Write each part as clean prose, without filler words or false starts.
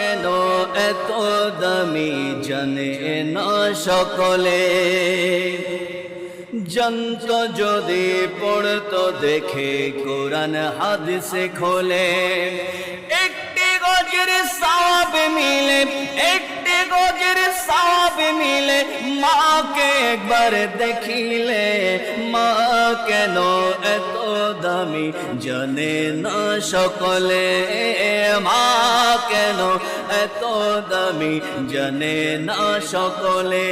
কেন এত দামি জানে না সকলে। জানত যদি পড়তো দেখে কোরআন হাদিসে খোলে, একটি গজের সওয়াব মিলে, একটি গজের সওয়াব মিলে, মাকে একবার দেখিলে। মা কেন এত দামি জানে না সকলে, মা কেন এত দামি জানে না সকলে।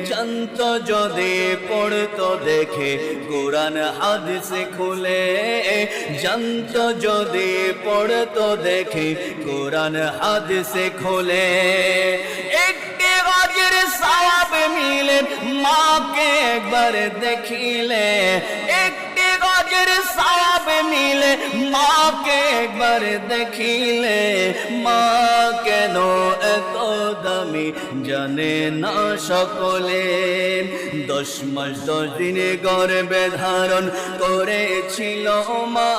জানত যদি পড়তো দেখে কোরআন হাদিসে খুলে, জানত যদি পড়তো দেখে কোরআন হাদিসে খোলে, একটি গজের সওয়াব মিলে, মাকে একবার দেখিলে। একটি গজের সওয়াব মিলে, মাকে একবার দেখিলে। মা কেন এত দামি জানে না সকলে। 10 মাস 10 দিনে গর্ভে ধারণ করেছিল মা,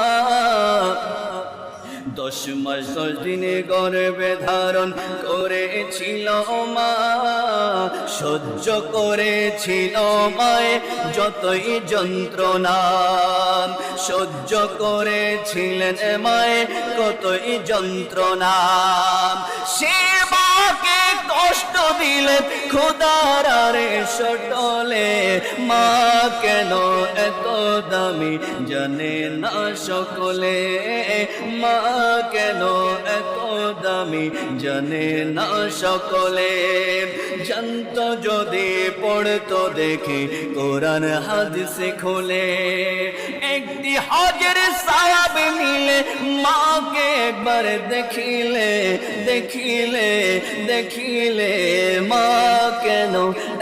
10 মাস 10 দিনে গর্ভে ধারণ করেছিল মা। সহ্য করেছিল মায়ে যতই যন্ত্রণা, সহ্য করেছিলেন মায়ে কতই যন্ত্রণা। সে মাকে কষ্ট দিলে খোদার আরে সটলে। মা কেন এত দামি জানে না সকলে, মা কেন এত দামি জানে না সকলে। জানত যদি পড়তো দেখে কোরআন হাদিসে খোলে, একটি হজের সওয়াব মিলে, মাকে একবার দেখিলে, দেখিলে, দেখিলে। মা কেন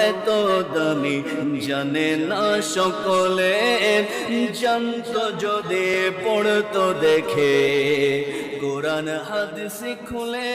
এত দামি জানে না সকলে। জানত যদি পড়তো দেখে কোরআন হাদিসে খুলে।